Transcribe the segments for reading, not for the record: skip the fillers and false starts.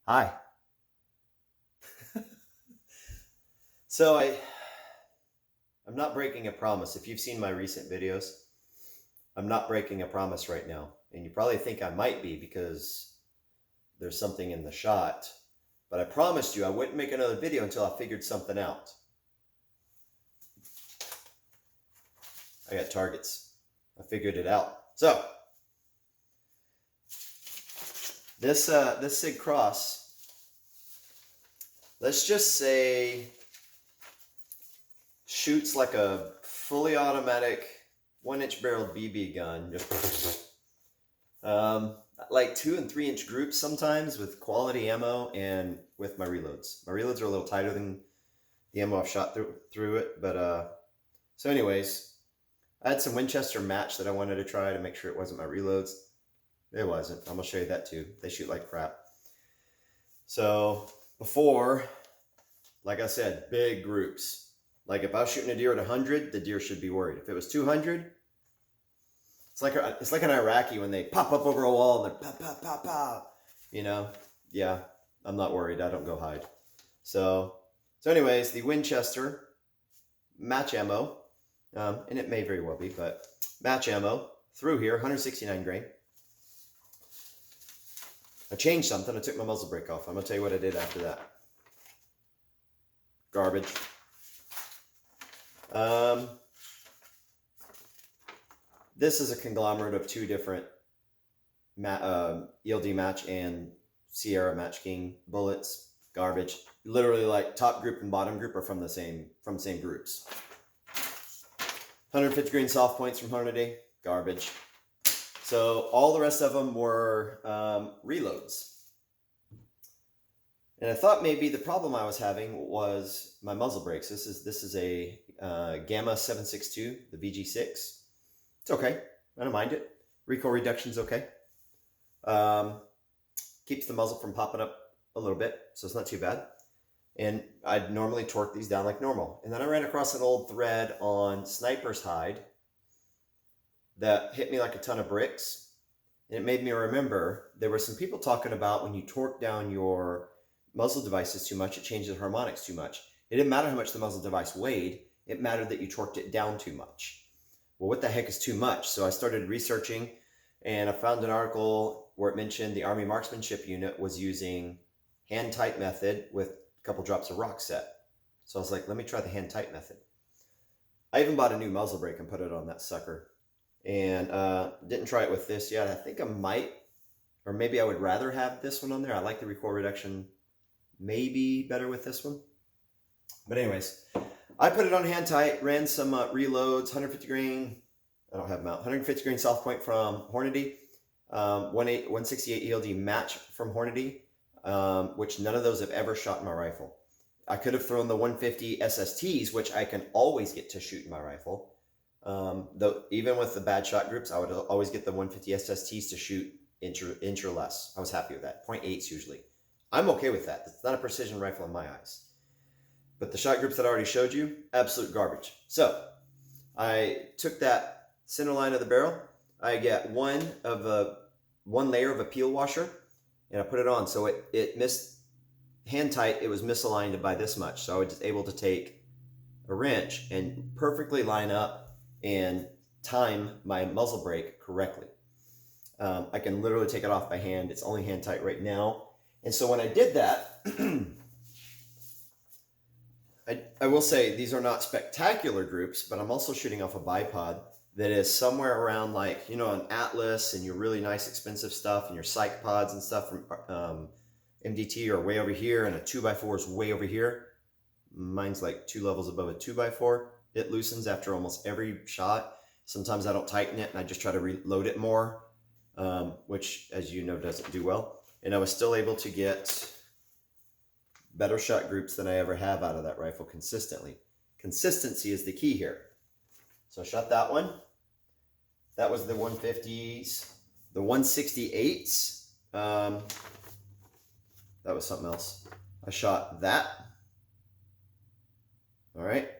Hi. So I'm not breaking a promise. If you've seen my recent videos, I'm not breaking a promise right now. And you probably think I might be because there's something in the shot. But I promised you I wouldn't make another video until I figured something out. I got targets. I figured it out. So this Sig Cross, let's just say, shoots like a fully automatic 1-inch barreled BB gun. Like 2 and 3 inch groups sometimes with quality ammo and with my reloads. My reloads are a little tighter than the ammo I've shot through it. But so anyways, I had some Winchester match that I wanted to try to make sure it wasn't my reloads. It wasn't. I'm gonna show you that too. They shoot like crap. So before, like I said, big groups. Like if I was shooting a deer at 100, the deer should be worried. If it was 200, it's like an Iraqi when they pop up over a wall and they're pop, pop, pop, pop. You know, yeah, I'm not worried. I don't go hide. So anyways, the Winchester match ammo, and it may very well be, but match ammo through here, 169 grain. I changed something. I took my muzzle brake off. I'm gonna tell you what I did after that. Garbage. This is a conglomerate of two different ELD match and Sierra Match King bullets. Garbage. Literally, like top group and bottom group are from the same groups. 150 grain soft points from Hornady. Garbage. So all the rest of them were reloads. And I thought maybe the problem I was having was my muzzle brakes. This is a Gamma 762, the VG6. It's okay. I don't mind it. Recoil reduction's okay. Keeps the muzzle from popping up a little bit, so it's not too bad. And I'd normally torque these down like normal. And then I ran across an old thread on Sniper's Hide that hit me like a ton of bricks. And it made me remember there were some people talking about when you torque down your muzzle devices too much, it changes the harmonics too much. It didn't matter how much the muzzle device weighed. It mattered that you torqued it down too much. Well, what the heck is too much? So I started researching, and I found an article where it mentioned the Army Marksmanship Unit was using hand tight method with a couple drops of rock set. So I was like, let me try the hand tight method. I even bought a new muzzle brake and put it on that sucker. And didn't try it with this yet. I think I might, or maybe I would rather have this one on there. I like the recoil reduction maybe better with this one. But anyways, I put it on hand tight, ran some reloads, 150 grain, I don't have them out, 150 grain soft point from Hornady, 168 ELD match from Hornady, which none of those have ever shot in my rifle. I could have thrown the 150 SSTs, which I can always get to shoot in my rifle. Though even with the bad shot groups, I would always get the 150 SSTs to shoot inch or less. I was happy with that. 0.8s usually. I'm okay with that. It's not a precision rifle in my eyes. But the shot groups that I already showed you, absolute garbage. So I took that center line of the barrel. I got one layer of a peel washer, and I put it on. So it missed hand tight. It was misaligned by this much. So I was able to take a wrench and perfectly line up and time my muzzle brake correctly. I can literally take it off by hand. It's only hand tight right now. And so when I did that, I will say these are not spectacular groups, but I'm also shooting off a bipod that is somewhere around, like, you know, an Atlas and your really nice expensive stuff and your psych pods and stuff from MDT are way over here, and a 2x4 is way over here. Mine's like 2 levels above a 2x4. It loosens after almost every shot. Sometimes I don't tighten it and I just try to reload it more, which, as you know, doesn't do well. And I was still able to get better shot groups than I ever have out of that rifle consistently. Consistency is the key here. So I shot that one. That was the 150s. The 168s. That was something else. I shot that. All right.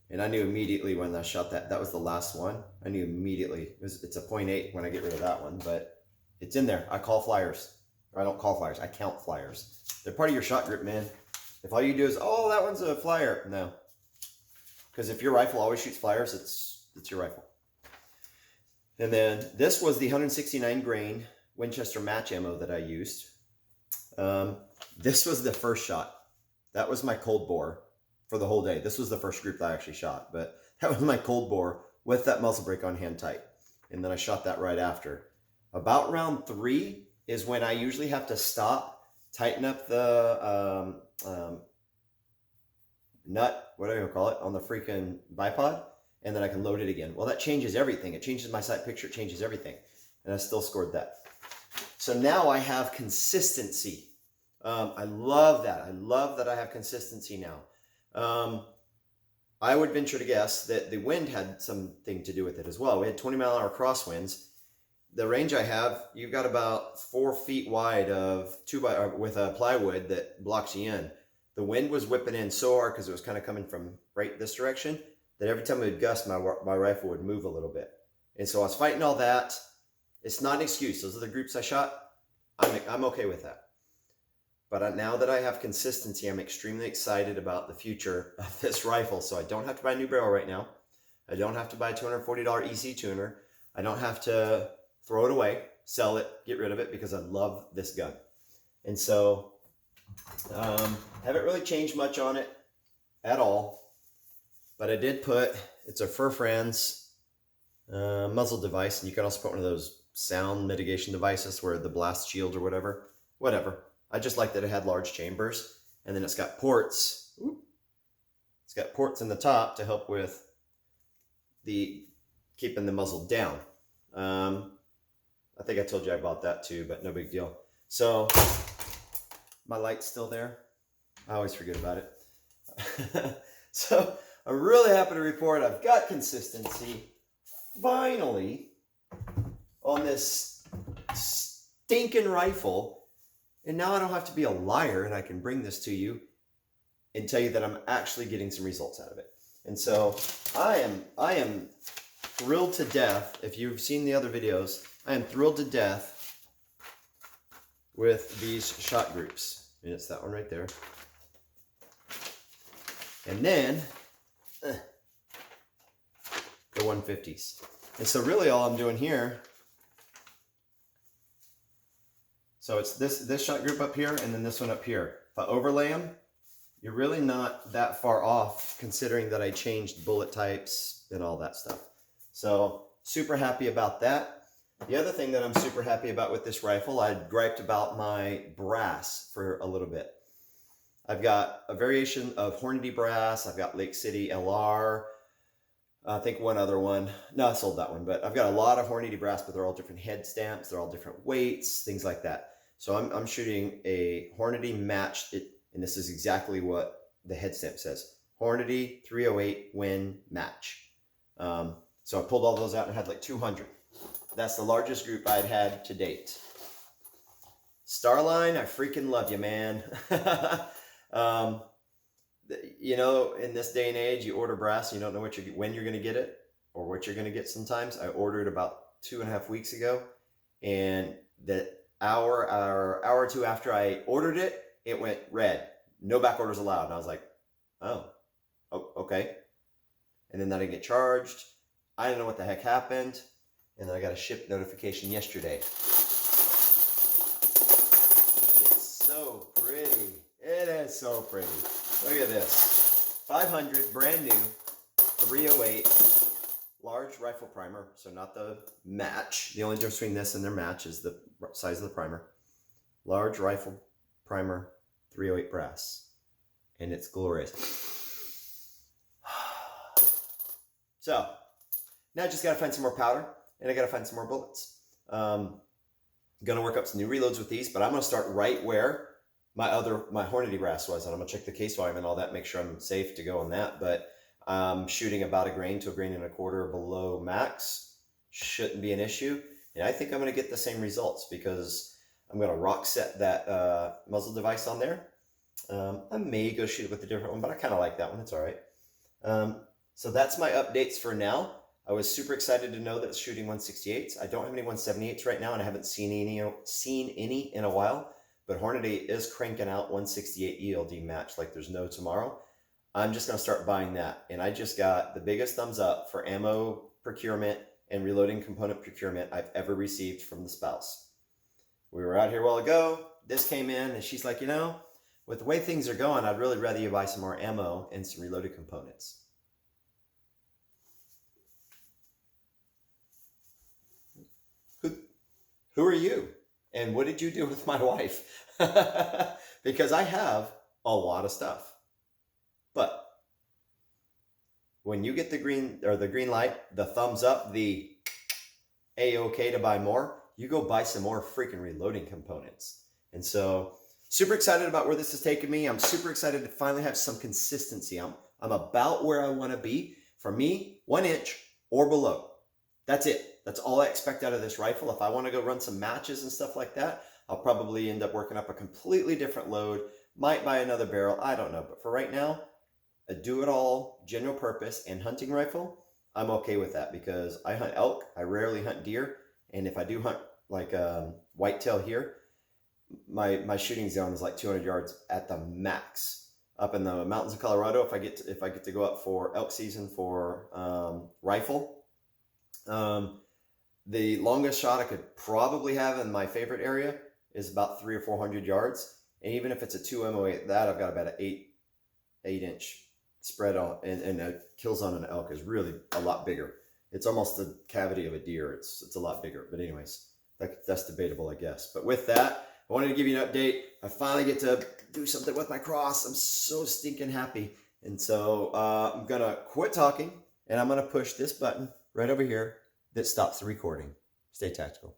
And I knew immediately when I shot that, that was the last one. I knew immediately. It's a 0.8 when I get rid of that one, but it's in there. I call flyers. Or I don't call flyers, I count flyers. They're part of your shot group, man. If all you do is, oh, that one's a flyer. No. Because if your rifle always shoots flyers, it's your rifle. And then this was the 169 grain Winchester match ammo that I used. This was the first shot. That was my cold bore for the whole day. This was the first group that I actually shot, but that was my cold bore with that muzzle brake on hand tight. And then I shot that right after. About round 3 is when I usually have to stop, tighten up the nut, whatever you call it, on the freaking bipod, and then I can load it again. Well, that changes everything. It changes my sight picture, it changes everything. And I still scored that. So now I have consistency. I love that. I love that I have consistency now. I would venture to guess that the wind had something to do with it as well. We had 20-mile-an-hour crosswinds. The range I have, you've got about 4 feet wide of with a plywood that blocks you in. The wind was whipping in so hard because it was kind of coming from right this direction that every time it would gust, my rifle would move a little bit. And so I was fighting all that. It's not an excuse. Those are the groups I shot. I'm okay with that. But now that I have consistency, I'm extremely excited about the future of this rifle. So I don't have to buy a new barrel right now. I don't have to buy a $240 EC tuner. I don't have to throw it away, sell it, get rid of it, because I love this gun. And so haven't really changed much on it at all. But I did put, it's a Fur Friends muzzle device. And you can also put one of those sound mitigation devices where the blast shield or whatever. I just like that it had large chambers, and then it's got ports. It's got ports in the top to help with keeping the muzzle down. I think I told you I bought that too, but no big deal. So my light's still there. I always forget about it. So I'm really happy to report I've got consistency finally on this stinking rifle. And now I don't have to be a liar, and I can bring this to you and tell you that I'm actually getting some results out of it. And so I am thrilled to death. If you've seen the other videos, I am thrilled to death with these shot groups. And it's that one right there. And then the 150s. And so really all I'm doing here, so it's this shot group up here and then this one up here. If I overlay them, you're really not that far off considering that I changed bullet types and all that stuff. So super happy about that. The other thing that I'm super happy about with this rifle, I griped about my brass for a little bit. I've got a variation of Hornady brass. I've got Lake City LR. I think one other one. No, I sold that one, but I've got a lot of Hornady brass, but they're all different head stamps. They're all different weights, things like that. So I'm shooting a Hornady matched, and this is exactly what the head stamp says. Hornady 308 Win Match. So I pulled all those out and had like 200. That's the largest group I'd had to date. Starline, I freaking love you, man. You know, in this day and age, you order brass, you don't know when you're going to get it or what you're going to get sometimes. I ordered about 2.5 weeks ago, and the hour or two after I ordered it, it went red. No back orders allowed. And I was like, oh, okay. And then I didn't get charged. I didn't know what the heck happened. And then I got a ship notification yesterday. It's so pretty. It is so pretty. Look at this. 500, brand new, 308, large rifle primer. So not the match. The only difference between this and their match is the size of the primer. Large rifle primer, 308 brass. And it's glorious. So, now I just got to find some more powder, and I got to find some more bullets. Going to work up some new reloads with these, but I'm going to start right where my Hornady brass was, and I'm going to check the case volume and all that, make sure I'm safe to go on that. But I'm shooting about 1 grain to 1.25 grains below max. Shouldn't be an issue. And I think I'm going to get the same results because I'm going to rock set that muzzle device on there. I may go shoot it with a different one, but I kind of like that one. It's all right. So that's my updates for now. I was super excited to know that it's shooting 168s. I don't have any 178s right now, and I haven't seen any in a while. but Hornady is cranking out 168 ELD match like there's no tomorrow. I'm just going to start buying that. And I just got the biggest thumbs up for ammo procurement and reloading component procurement I've ever received from the spouse. We were out here a while ago. This came in and she's like, you know, with the way things are going, I'd really rather you buy some more ammo and some reloaded components. Who are you? And what did you do with my wife? Because I have a lot of stuff. But when you get the green light, the thumbs up, the A-OK to buy more, you go buy some more freaking reloading components. And so super excited about where this has taken me. I'm super excited to finally have some consistency. I'm about where I want to be. For me, 1 inch or below. That's it. That's all I expect out of this rifle. If I want to go run some matches and stuff like that, I'll probably end up working up a completely different load. Might buy another barrel. I don't know. But for right now, a do-it-all general purpose and hunting rifle, I'm okay with that because I hunt elk. I rarely hunt deer. And if I do hunt like whitetail here, my shooting zone is like 200 yards at the max. Up in the mountains of Colorado, if I get to go up for elk season for rifle, the longest shot I could probably have in my favorite area is about 300 or 400 yards. And even if it's a 2MO8, that I've got about an 8-inch spread on, and a kill zone on an elk is really a lot bigger. It's almost the cavity of a deer. It's a lot bigger. But anyways, that's debatable, I guess. But with that, I wanted to give you an update. I finally get to do something with my cross. I'm so stinking happy. And so I'm going to quit talking, and I'm going to push this button right over here that stops the recording. Stay tactical.